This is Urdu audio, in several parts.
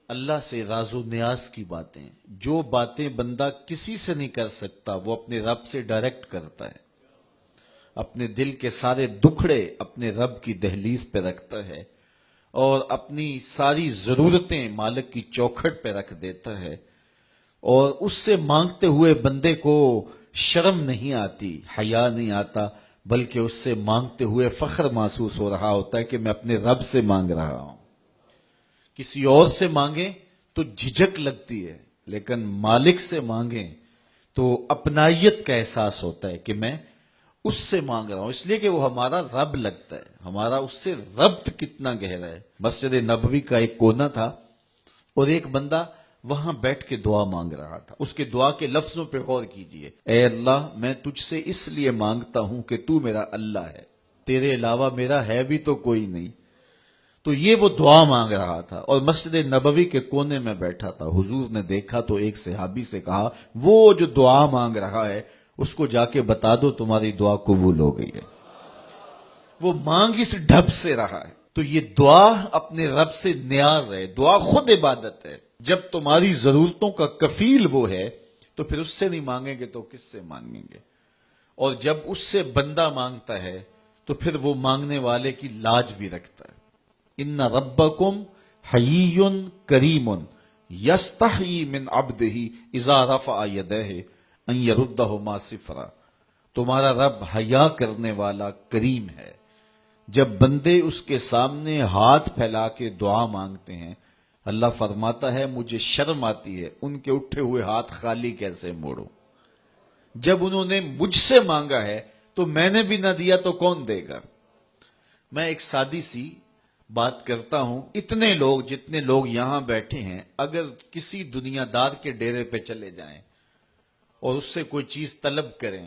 اللہ سے راز و نیاز کی باتیں، جو باتیں بندہ کسی سے نہیں کر سکتا وہ اپنے رب سے ڈائریکٹ کرتا ہے. اپنے دل کے سارے دکھڑے اپنے رب کی دہلیز پہ رکھتا ہے اور اپنی ساری ضرورتیں مالک کی چوکھٹ پہ رکھ دیتا ہے، اور اس سے مانگتے ہوئے بندے کو شرم نہیں آتی، حیا نہیں آتا، بلکہ اس سے مانگتے ہوئے فخر محسوس ہو رہا ہوتا ہے کہ میں اپنے رب سے مانگ رہا ہوں. کسی اور سے مانگیں تو جھجک لگتی ہے، لیکن مالک سے مانگیں تو اپنائیت کا احساس ہوتا ہے کہ میں اس سے مانگ رہا ہوں، اس لیے کہ وہ ہمارا رب لگتا ہے، ہمارا اس سے ربط کتنا گہرا ہے. مسجد نبوی کا ایک کونا تھا اور ایک بندہ وہاں بیٹھ کے دعا مانگ رہا تھا. اس کے دعا کے لفظوں پہ غور کیجئے. اے اللہ، میں تجھ سے اس لیے مانگتا ہوں کہ تو میرا اللہ ہے، تیرے علاوہ میرا ہے بھی تو کوئی نہیں. تو یہ وہ دعا مانگ رہا تھا اور مسجد نبوی کے کونے میں بیٹھا تھا. حضور نے دیکھا تو ایک صحابی سے کہا، وہ جو دعا مانگ رہا ہے اس کو جا کے بتا دو تمہاری دعا قبول ہو گئی ہے. وہ مانگ اس ڈھب سے رہا ہے. تو یہ دعا اپنے رب سے نیاز ہے، دعا خود عبادت ہے. جب تمہاری ضرورتوں کا کفیل وہ ہے تو پھر اس سے نہیں مانگیں گے تو کس سے مانگیں گے؟ اور جب اس سے بندہ مانگتا ہے تو پھر وہ مانگنے والے کی لاج بھی رکھتا ہے. ان ربکم حیی کریم یستحیی من عبدہ اذا رفع یدہ ان یردہما صفرا. تمہارا رب حیا کرنے والا کریم ہے. جب بندے اس کے سامنے ہاتھ پھیلا کے دعا مانگتے ہیں، اللہ فرماتا ہے مجھے شرم آتی ہے ان کے اٹھے ہوئے ہاتھ خالی کیسے موڑوں. جب انہوں نے مجھ سے مانگا ہے تو میں نے بھی نہ دیا تو کون دے گا؟ میں ایک سادی سی بات کرتا ہوں. اتنے لوگ جتنے لوگ یہاں بیٹھے ہیں، اگر کسی دنیا دار کے ڈیرے پہ چلے جائیں اور اس سے کوئی چیز طلب کریں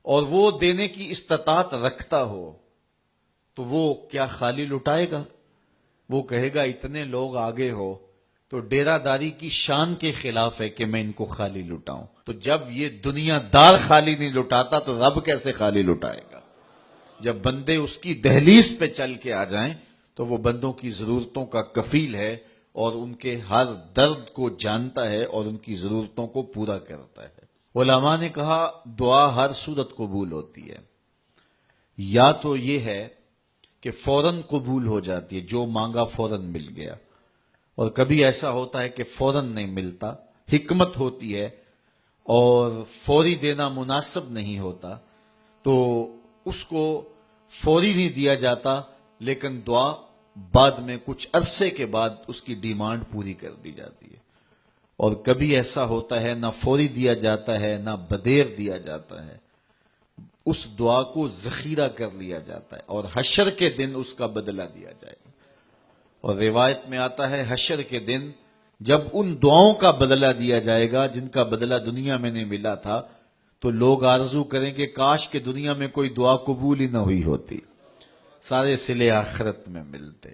اور وہ دینے کی استطاعت رکھتا ہو تو وہ کیا خالی لٹائے گا؟ وہ کہے گا اتنے لوگ آگے ہو تو ڈیرہ داری کی شان کے خلاف ہے کہ میں ان کو خالی لٹاؤں. تو جب یہ دنیا دار خالی نہیں لٹاتا تو رب کیسے خالی لٹائے گا؟ جب بندے اس کی دہلیز پہ چل کے آ جائیں تو وہ بندوں کی ضرورتوں کا کفیل ہے اور ان کے ہر درد کو جانتا ہے اور ان کی ضرورتوں کو پورا کرتا ہے. علماء نے کہا دعا ہر صورت قبول ہوتی ہے. یا تو یہ ہے کہ فوراً قبول ہو جاتی ہے، جو مانگا فوراً مل گیا، اور کبھی ایسا ہوتا ہے کہ فوراً نہیں ملتا، حکمت ہوتی ہے اور فوری دینا مناسب نہیں ہوتا تو اس کو فوری نہیں دیا جاتا، لیکن دعا بعد میں کچھ عرصے کے بعد اس کی ڈیمانڈ پوری کر دی جاتی ہے. اور کبھی ایسا ہوتا ہے نہ فوری دیا جاتا ہے نہ بدیر دیا جاتا ہے، اس دعا کو ذخیرہ کر لیا جاتا ہے اور حشر کے دن اس کا بدلہ دیا جائے گا. اور روایت میں آتا ہے حشر کے دن جب ان دعاؤں کا بدلہ دیا جائے گا جن کا بدلہ دنیا میں نہیں ملا تھا تو لوگ آرزو کریں کہ کاش کہ دنیا میں کوئی دعا قبول ہی نہ ہوئی ہوتی، سارے صلے آخرت میں ملتے.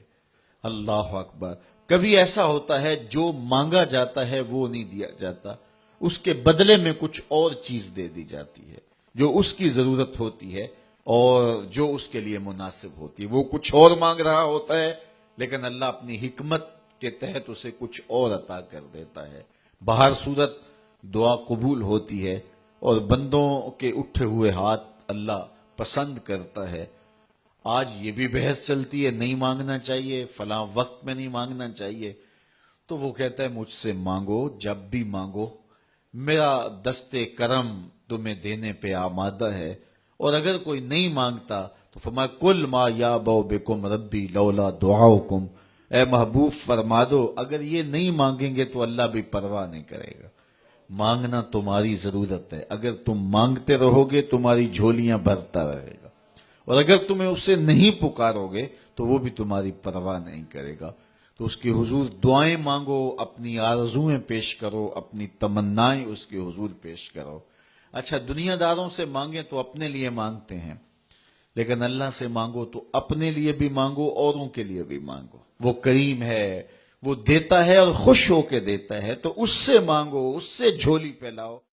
اللہ اکبر. کبھی ایسا ہوتا ہے جو مانگا جاتا ہے وہ نہیں دیا جاتا، اس کے بدلے میں کچھ اور چیز دے دی جاتی ہے جو اس کی ضرورت ہوتی ہے اور جو اس کے لیے مناسب ہوتی ہے. وہ کچھ اور مانگ رہا ہوتا ہے لیکن اللہ اپنی حکمت کے تحت اسے کچھ اور عطا کر دیتا ہے. بہر صورت دعا قبول ہوتی ہے اور بندوں کے اٹھے ہوئے ہاتھ اللہ پسند کرتا ہے. آج یہ بھی بحث چلتی ہے نہیں مانگنا چاہیے، فلاں وقت میں نہیں مانگنا چاہیے. تو وہ کہتا ہے مجھ سے مانگو جب بھی مانگو، میرا دست کرم تمہیں دینے پہ آمادہ ہے. اور اگر کوئی نہیں مانگتا تو فرمایا کل ما یابو بکم ربی لولا دعاؤکم، اے محبوب فرما دو اگر یہ نہیں مانگیں گے تو اللہ بھی پرواہ نہیں کرے گا. مانگنا تمہاری ضرورت ہے، اگر تم مانگتے رہو گے تمہاری جھولیاں بھرتا رہے گا، اور اگر تمہیں اسے نہیں پکارو گے تو وہ بھی تمہاری پرواہ نہیں کرے گا. تو اس کے حضور دعائیں مانگو، اپنی آرزویں پیش کرو، اپنی تمنائیں اس کے حضور پیش کرو. اچھا دنیا داروں سے مانگیں تو اپنے لیے مانگتے ہیں، لیکن اللہ سے مانگو تو اپنے لیے بھی مانگو، اوروں کے لیے بھی مانگو. وہ کریم ہے، وہ دیتا ہے اور خوش ہو کے دیتا ہے، تو اس سے مانگو، اس سے جھولی پھیلاؤ.